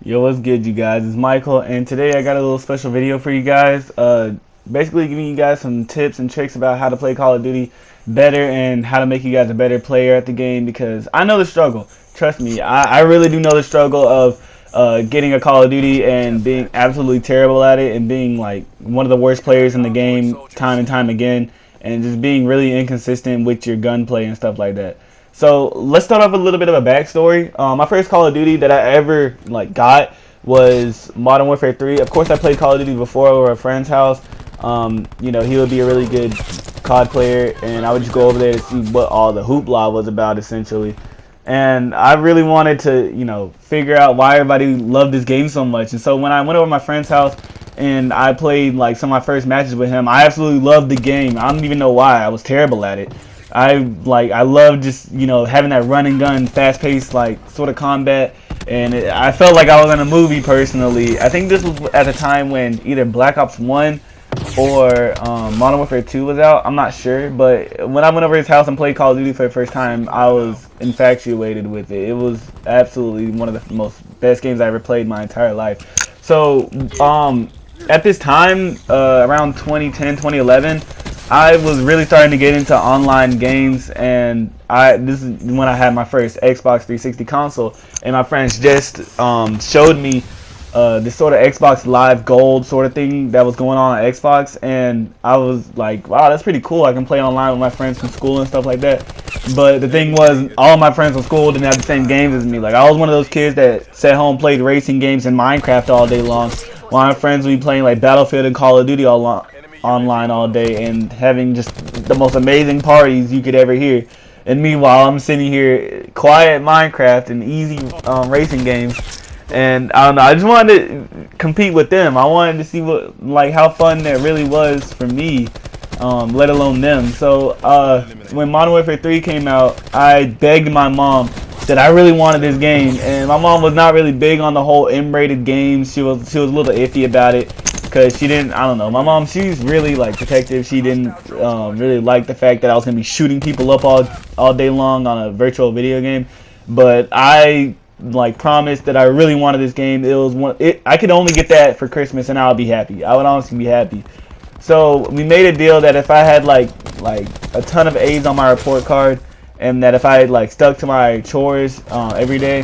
Yo, what's good, you guys? It's Michael, and today I got a little special video for you guys. Basically giving you guys some tips and tricks about how to play Call of Duty better and how to make you guys a better player at the game, because I know the struggle. Trust me, I really do know the struggle of getting a Call of Duty and being absolutely terrible at it and being like one of the worst players in the game time and time again, and just being really inconsistent with your gunplay and stuff like that. So let's start off with a little bit of a backstory. My first Call of Duty that I ever got was Modern Warfare 3. Of course, I played Call of Duty before over a friend's house. He would be a really good COD player, and I would just go over there to see what all the hoopla was about, essentially. And I really wanted to, figure out why everybody loved this game so much. And so when I went over to my friend's house and I played some of my first matches with him, I absolutely loved the game. I don't even know why. I was terrible at it. I love just having that run and gun, fast paced sort of combat, and I felt like I was in a movie personally. I think this was at the time when either Black Ops 1 or Modern Warfare 2 was out. I'm not sure, but when I went over to his house and played Call of Duty for the first time, I was infatuated with it. It was absolutely one of the most best games I ever played my entire life. So at this time, around 2010, 2011. I was really starting to get into online games, and this is when I had my first Xbox 360 console, and my friends just showed me this sort of Xbox Live Gold sort of thing that was going on Xbox, and I was like, wow, that's pretty cool. I can play online with my friends from school and stuff like that. But the thing was, all my friends from school didn't have the same games as me. Like, I was one of those kids that sat home, played racing games and Minecraft all day long, while my friends would be playing Battlefield and Call of Duty online all day and having just the most amazing parties you could ever hear. And meanwhile, I'm sitting here quiet Minecraft and easy racing games. And I don't know, I just wanted to compete with them. I wanted to see how fun that really was for me, let alone them. So when Modern Warfare 3 came out, I begged my mom that I really wanted this game, and my mom was not really big on the whole M-rated games. She was a little iffy about it, because she didn't, I don't know, my mom, she's really protective. She didn't really like the fact that I was going to be shooting people up all day long on a virtual video game. But I promised that I really wanted this game. I could only get that for Christmas and I would be happy. I would honestly be happy. So we made a deal that if I had like a ton of A's on my report card, and that if I stuck to my chores every day,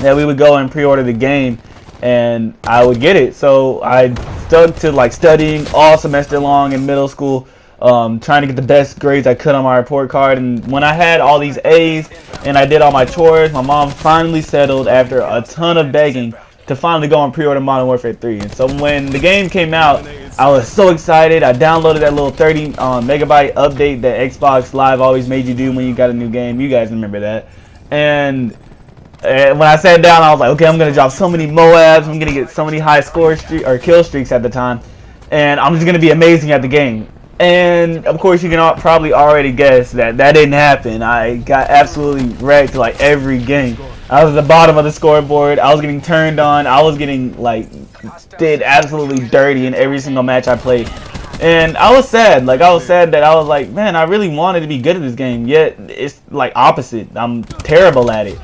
that we would go and pre-order the game and I would get it. So I stuck to studying all semester long in middle school, trying to get the best grades I could on my report card. And when I had all these A's and I did all my chores, my mom finally settled, after a ton of begging, to finally go and pre-order Modern Warfare 3. And so when the game came out, I was so excited. I downloaded that little 30 megabyte update that Xbox Live always made you do when you got a new game. You guys remember that. And when I sat down, I was like, okay, I'm going to drop so many Moabs. I'm going to get so many high kill streaks at the time. And I'm just going to be amazing at the game. And, of course, you can probably already guess that didn't happen. I got absolutely wrecked every game. I was at the bottom of the scoreboard. I was getting turned on. I was getting, did absolutely dirty in every single match I played. And I was sad. I was sad that I was like, man, I really wanted to be good at this game. Yet, it's, opposite. I'm terrible at it.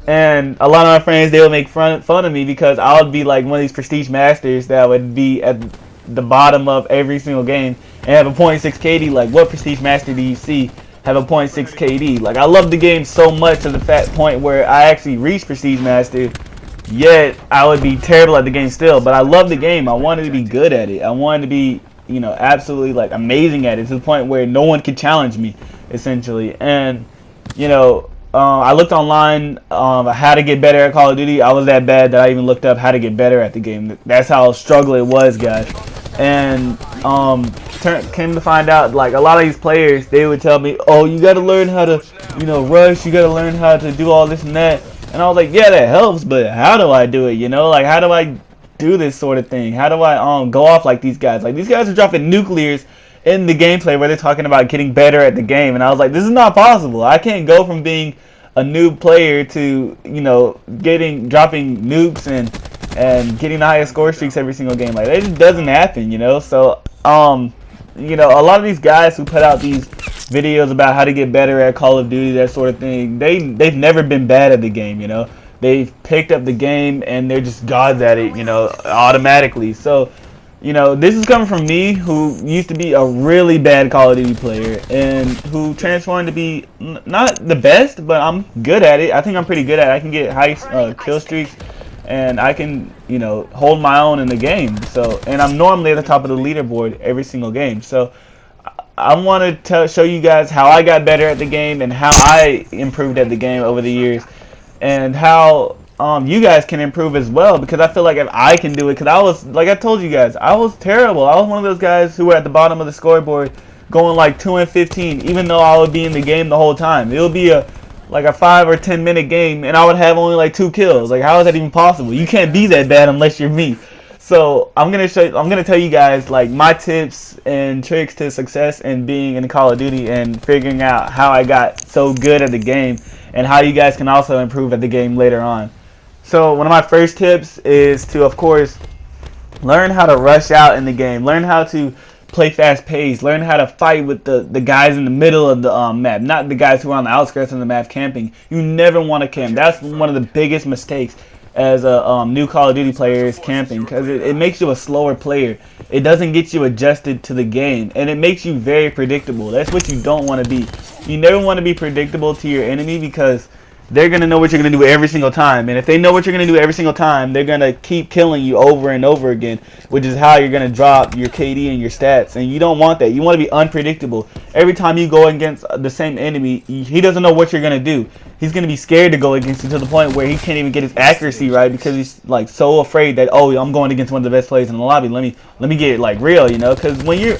And a lot of my friends, they would make fun of me because I would be one of these prestige masters that would be at the bottom of every single game and have a .6 KD. What prestige master do you see have a .6 KD? I love the game so much to the point where I actually reached prestige master, yet I would be terrible at the game still. But I love the game. I wanted to be good at it. I wanted to be, absolutely amazing at it, to the point where no one could challenge me, essentially. And I looked online how to get better at Call of Duty. I was that bad that I even looked up how to get better at the game. That's how struggle it was, guys. And came to find out, a lot of these players, they would tell me, oh, you got to learn how to, rush. You got to learn how to do all this and that. And I was like, yeah, that helps, but how do I do it? How do I do this sort of thing? How do I go off like these guys? These guys are dropping nuclears in the gameplay where they're talking about getting better at the game, and I was like, this is not possible. I can't go from being a noob player to dropping nukes and getting the highest score streaks every single game. That just doesn't happen, So a lot of these guys who put out these videos about how to get better at Call of Duty, that sort of thing, they've never been bad at the game, they've picked up the game and they're just gods at it, you know, automatically. So, you know, this is coming from me, who used to be a really bad Call of Duty player and who transformed to be not the best, but I'm good at it. I think I'm pretty good at it. I can get high kill streaks, and I can, you know, hold my own in the game. So, and I'm normally at the top of the leaderboard every single game. So, I want to show you guys how I got better at the game and how I improved at the game over the years, and how you guys can improve as well, because I feel like if I can do it, because I was, like I told you guys, I was terrible. I was one of those guys who were at the bottom of the scoreboard going like 2-15, even though I would be in the game the whole time. It would be like a 5 or 10 minute game and I would have only like 2 kills. Like, how is that even possible? You can't be that bad unless you're me. So I'm gonna tell you guys like my tips and tricks to success in being in Call of Duty and figuring out how I got so good at the game, and how you guys can also improve at the game later on. So one of my first tips is to, of course, learn how to rush out in the game. Learn how to play fast paced. Learn how to fight with the guys in the middle of the map, not the guys who are on the outskirts of the map camping. You never want to camp. That's one of the biggest mistakes as a new Call of Duty player, is camping, because it makes you a slower player. It doesn't get you adjusted to the game, and it makes you very predictable. That's what you don't want to be. You never want to be predictable to your enemy, because they're going to know what you're going to do every single time. And if they know what you're going to do every single time, they're going to keep killing you over and over again, which is how you're going to drop your KD and your stats. And you don't want that. You want to be unpredictable. Every time you go against the same enemy, he doesn't know what you're going to do. He's going to be scared to go against you, to the point where he can't even get his accuracy right, because he's like so afraid that, oh, I'm going against one of the best players in the lobby. Let me get it like real, you know? Because when you're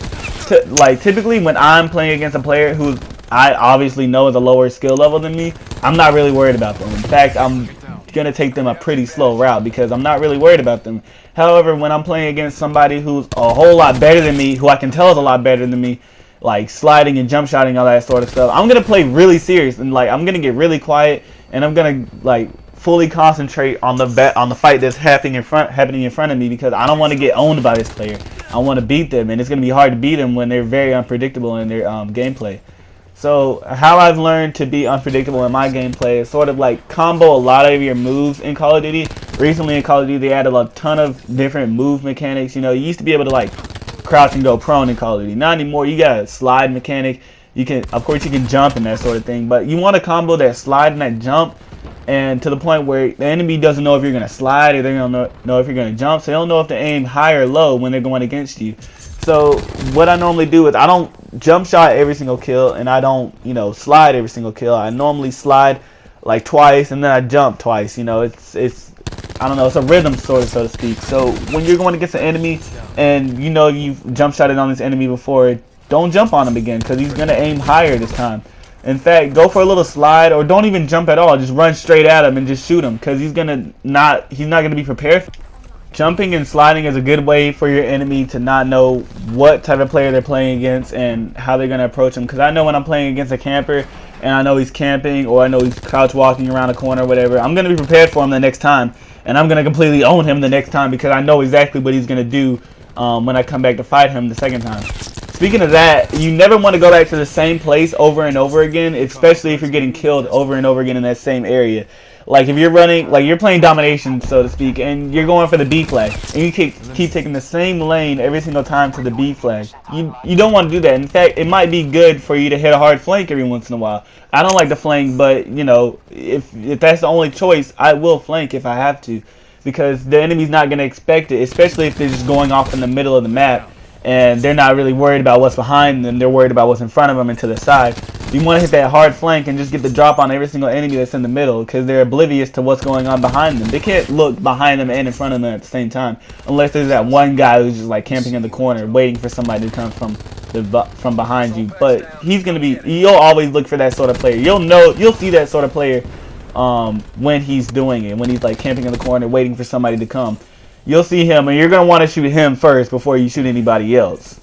typically when I'm playing against a player who I obviously know is a lower skill level than me, I'm not really worried about them. In fact, I'm going to take them a pretty slow route, because I'm not really worried about them. However, when I'm playing against somebody who's a whole lot better than me, who I can tell is a lot better than me, like sliding and jump shotting, all that sort of stuff, I'm going to play really serious, and like I'm going to get really quiet, and I'm going to like fully concentrate on the fight that's happening in front of me, because I don't want to get owned by this player. I want to beat them, and it's going to be hard to beat them when they're very unpredictable in their gameplay. So how I've learned to be unpredictable in my gameplay is sort of like combo a lot of your moves in Call of Duty. Recently in Call of Duty, they added a ton of different move mechanics. You know, you used to be able to like crouch and go prone in Call of Duty. Not anymore. You got a slide mechanic. You can, of course, you can jump and that sort of thing, but you want to combo that slide and that jump, and to the point where the enemy doesn't know if you're going to slide or they're going to know if you're going to jump, so they don't know if to aim high or low when they're going against you. So what I normally do is I don't jump shot every single kill, and I don't, you know, slide every single kill. I normally slide like twice, and then I jump twice. You know, it's I don't know, it's a rhythm sort of, so to speak. So when you're going against an enemy and you know you've jump shotted on this enemy before, don't jump on him again, because he's going to aim higher this time. In fact, go for a little slide, or don't even jump at all. Just run straight at him and just shoot him, because he's not going to be prepared. Jumping and sliding is a good way for your enemy to not know what type of player they're playing against and how they're going to approach him. Because I know when I'm playing against a camper and I know he's camping, or I know he's crouch walking around a corner or whatever, I'm going to be prepared for him the next time, and I'm going to completely own him the next time, because I know exactly what he's going to do when I come back to fight him the second time. Speaking of that, you never want to go back to the same place over and over again, especially if you're getting killed over and over again in that same area. Like if you're running, like you're playing domination, so to speak, and you're going for the B flag, and you keep taking the same lane every single time to the B flag. You don't want to do that. In fact, it might be good for you to hit a hard flank every once in a while. I don't like to flank, but you know, if that's the only choice, I will flank if I have to, because the enemy's not going to expect it, especially if they're just going off in the middle of the map and they're not really worried about what's behind them. They're worried about what's in front of them and to the side. You want to hit that hard flank and just get the drop on every single enemy that's in the middle, because they're oblivious to what's going on behind them. They can't look behind them and in front of them at the same time, unless there's that one guy who's just like camping in the corner waiting for somebody to come from behind you. But he's going to be, you'll always look for that sort of player. You'll see that sort of player when he's doing it, when he's like camping in the corner waiting for somebody to come. You'll see him, and you're going to want to shoot him first before you shoot anybody else.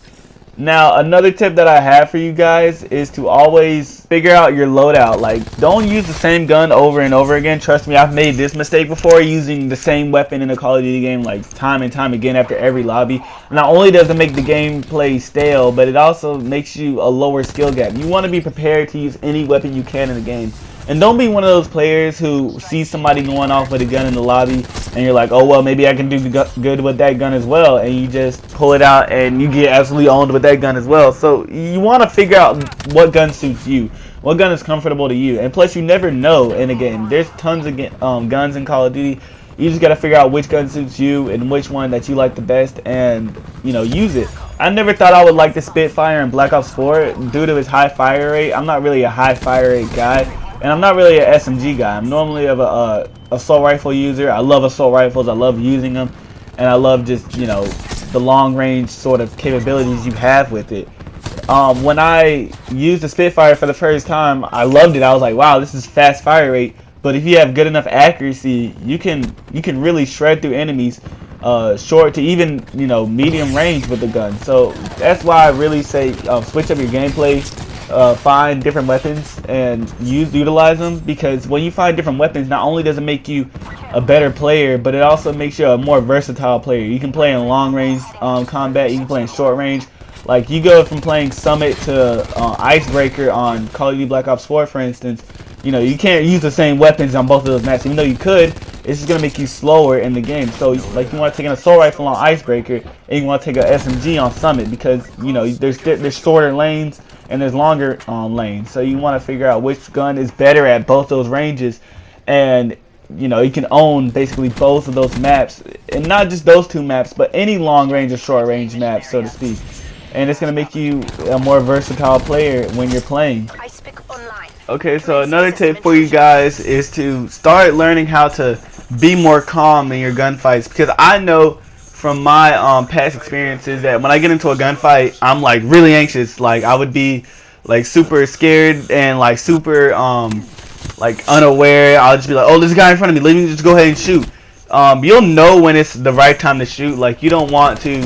Now, another tip that I have for you guys is to always figure out your loadout. Like, don't use the same gun over and over again. Trust me, I've made this mistake before, using the same weapon in a Call of Duty game like time and time again after every lobby. Not only does it make the gameplay stale, but it also makes you a lower skill gap. You want to be prepared to use any weapon you can in the game. And don't be one of those players who sees somebody going off with a gun in the lobby and you're like, oh well, maybe I can do good with that gun as well, and you just pull it out and you get absolutely owned with that gun as well. So you want to figure out what gun suits you, what gun is comfortable to you. And plus, you never know in a game. There's tons of guns in Call of Duty. You just gotta figure out which gun suits you and which one that you like the best, and use it. I never thought I would like the Spitfire in Black Ops 4 due to its high fire rate. I'm not really a high fire rate guy, and I'm not really an SMG guy. I'm normally of a assault rifle user. I love assault rifles. I love using them, and I love just the long range sort of capabilities you have with it. When I used the Spitfire for the first time, I loved it. I was like, wow, this is fast fire rate. But if you have good enough accuracy, you can really shred through enemies, short to even medium range with the gun. So that's why I really say switch up your gameplay, find different weapons and utilize them. Because when you find different weapons, not only does it make you a better player, but it also makes you a more versatile player. You can play in long range combat. You can play in short range. Like you go from playing Summit to Icebreaker on Call of Duty Black Ops 4, for instance. You can't use the same weapons on both of those maps. Even though you could, it's just gonna make you slower in the game. So like you want to take an assault rifle on Icebreaker, and you want to take an SMG on Summit, because there's shorter lanes and there's longer lanes. So you want to figure out which gun is better at both those ranges, and you can own basically both of those maps, and not just those two maps, but any long range or short range maps, so to speak. And it's going to make you a more versatile player when you're playing. Okay, so another tip for you guys is to start learning how to be more calm in your gunfights. Because I know from my past experiences that when I get into a gunfight, I'm like really anxious. Like I would be like super scared and like super like unaware. I'll just be like, oh, there's a guy in front of me. Let me just go ahead and shoot. You'll know when it's the right time to shoot. Like you don't want to,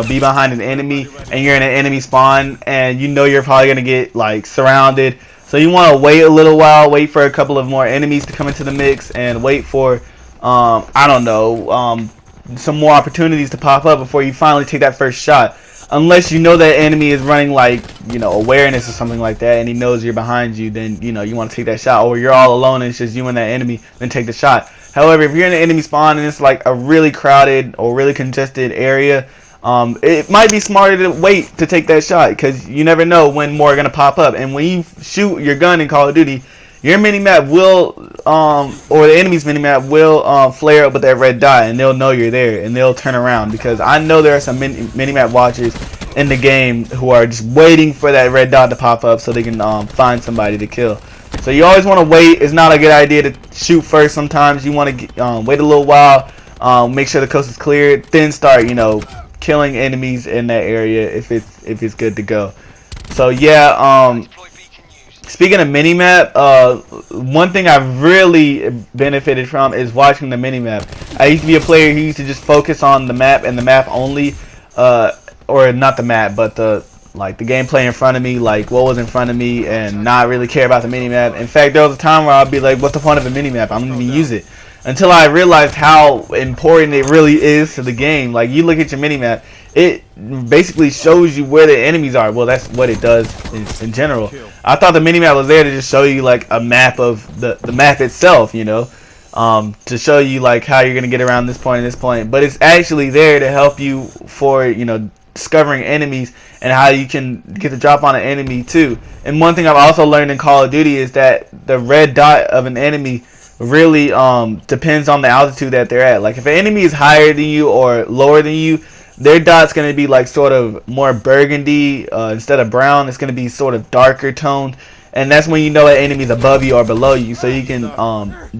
be behind an enemy and you're in an enemy spawn and you're probably gonna get like surrounded. So you want to wait a little while, wait for a couple of more enemies to come into the mix, and wait for, I don't know, some more opportunities to pop up before you finally take that first shot. Unless you know that enemy is running like, awareness or something like that, and he knows you're behind you, then, you want to take that shot. Or you're all alone and it's just you and that enemy, then take the shot. However, if you're in an enemy spawn and it's like a really crowded or really congested area, it might be smarter to wait to take that shot, because you never know when more are going to pop up. And when you shoot your gun in Call of Duty, your minimap will, or the enemy's minimap will flare up with that red dot, and they'll know you're there, and they'll turn around. Because I know there are some minimap watchers in the game who are just waiting for that red dot to pop up so they can find somebody to kill. So you always want to wait. It's not a good idea to shoot first. Sometimes you want to wait a little while, make sure the coast is cleared, then start, killing enemies in that area if it's good to go. So yeah, speaking of minimap, one thing I've really benefited from is watching the minimap. I used to be a player who used to just focus on the map and the map only, or not the map, but the gameplay in front of me, like what was in front of me, and not really care about the minimap. In fact, there was a time where I'd be like, what's the point of a minimap? I'm going to use it. Until I realized how important it really is to the game. Like, you look at your minimap, it basically shows you where the enemies are. Well, that's what it does in general. I thought the minimap was there to just show you like a map of the map itself, to show you like how you're gonna get around this point and this point. But it's actually there to help you for discovering enemies and how you can get the drop on an enemy too. And one thing I've also learned in Call of Duty is that the red dot of an enemy really depends on the altitude that they're at. Like if an enemy is higher than you or lower than you, their dot's going to be like sort of more burgundy instead of brown. It's going to be sort of darker toned, and that's when you know that enemy's above you or below you, so you can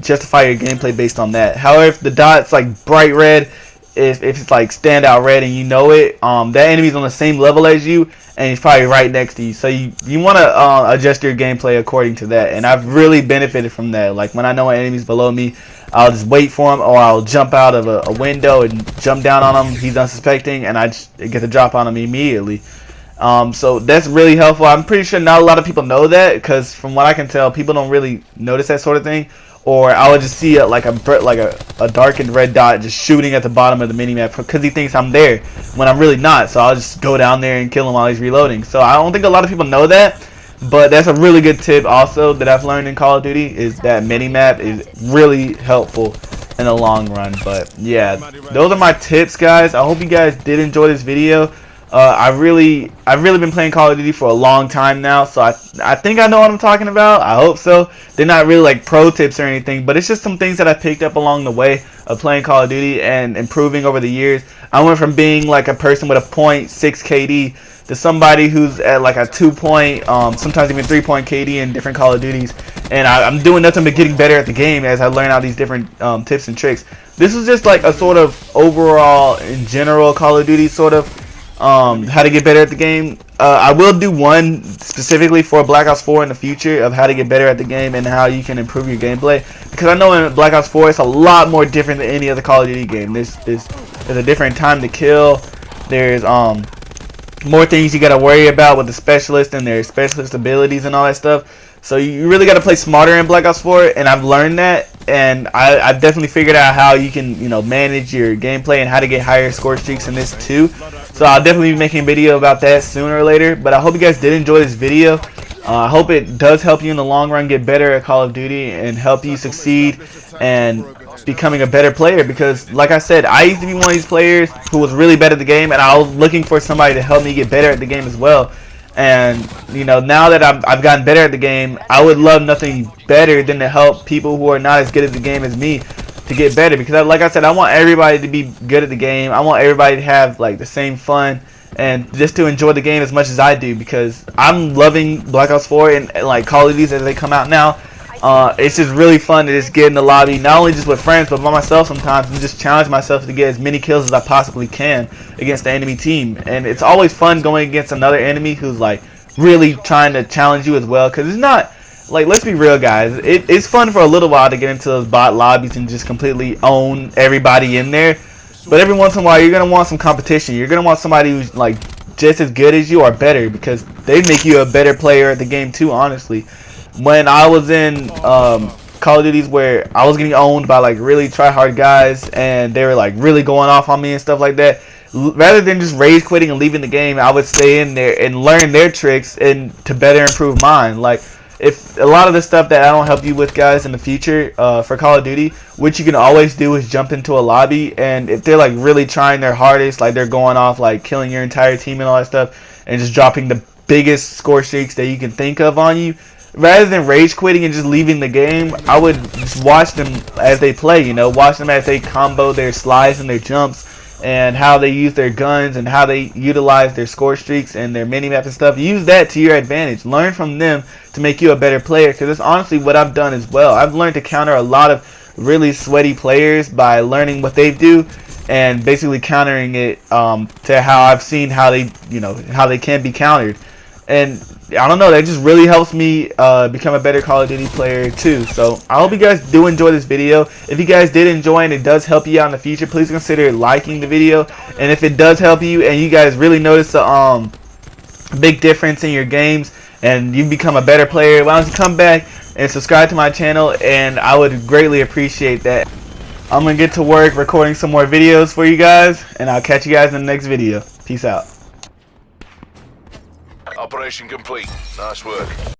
justify your gameplay based on that. However, if the dot's like bright red, if it's like standout red and you know it, that enemy's on the same level as you and he's probably right next to you. So you want to adjust your gameplay according to that. And I've really benefited from that. Like when I know an enemy's below me, I'll just wait for him, or I'll jump out of a window and jump down on him. He's unsuspecting, and I just get the drop on him immediately. So that's really helpful. I'm pretty sure not a lot of people know that, because from what I can tell, people don't really notice that sort of thing. Or I would just see a darkened red dot just shooting at the bottom of the minimap because he thinks I'm there when I'm really not. So I'll just go down there and kill him while he's reloading. So I don't think a lot of people know that. But that's a really good tip also that I've learned in Call of Duty, is that mini-map is really helpful in the long run. But yeah, those are my tips, guys. I hope you guys did enjoy this video. I've really been playing Call of Duty for a long time now, so I think I know what I'm talking about. I hope so. They're not really like pro tips or anything, but it's just some things that I picked up along the way of playing Call of Duty and improving over the years. I went from being like a person with a .6 KD to somebody who's at like a 2 point, sometimes even 3 point KD in different Call of Duties, and I'm doing nothing but getting better at the game as I learn all these different tips and tricks. This is just like a sort of overall, in general, Call of Duty sort of how to get better at the game. I will do one specifically for Black Ops 4 in the future of how to get better at the game and how you can improve your gameplay, because I know in Black Ops 4 it's a lot more different than any other Call of Duty game. There's a different time to kill. There's more things you gotta worry about with the specialist and their specialist abilities and all that stuff. So you really gotta play smarter in Black Ops 4, and I've learned that, and I've definitely figured out how you can, you know, manage your gameplay and how to get higher score streaks in this too. So I'll definitely be making a video about that sooner or later. But I hope you guys did enjoy this video. I hope it does help you in the long run get better at Call of Duty and help you succeed and becoming a better player, because like I said, I used to be one of these players who was really bad at the game, and I was looking for somebody to help me get better at the game as well. And you know, now that I've gotten better at the game, I would love nothing better than to help people who are not as good at the game as me to get better, because like I said, I want everybody to be good at the game. I want everybody to have like the same fun and just to enjoy the game as much as I do, because I'm loving Black Ops 4 and like Call of Duty as they come out now. It's just really fun to just get in the lobby, not only just with friends, but by myself sometimes, and just challenge myself to get as many kills as I possibly can against the enemy team. And it's always fun going against another enemy who's like really trying to challenge you as well, because it's not like, let's be real, guys, it's fun for a little while to get into those bot lobbies and just completely own everybody in there. But every once in a while, you're gonna want some competition. You're gonna want somebody who's like just as good as you or better, because they make you a better player at the game too, honestly. When I was in Call of Duties where I was getting owned by like really try-hard guys, and they were like really going off on me and stuff like that, rather than just rage quitting and leaving the game, I would stay in there and learn their tricks and to better improve mine. Like, if a lot of the stuff that I don't help you with, guys, in the future for Call of Duty, what you can always do is jump into a lobby, and if they're like really trying their hardest, like they're going off like killing your entire team and all that stuff, and just dropping the biggest score streaks that you can think of on you, rather than rage quitting and just leaving the game, I would just watch them as they play, you know, watch them as they combo their slides and their jumps, and how they use their guns and how they utilize their score streaks and their mini-map and stuff. Use that to your advantage. Learn from them to make you a better player, because it's honestly what I've done as well. I've learned to counter a lot of really sweaty players by learning what they do and basically countering it to how I've seen how they, you know, how they can be countered. And I don't know, that just really helps me become a better Call of Duty player too. So I hope you guys do enjoy this video. If you guys did enjoy and it does help you out in the future, please consider liking the video. And if it does help you and you guys really notice a big difference in your games and you become a better player, why don't you come back and subscribe to my channel, and I would greatly appreciate that. I'm gonna get to work recording some more videos for you guys, and I'll catch you guys in the next video. Peace out. Operation complete. Nice work.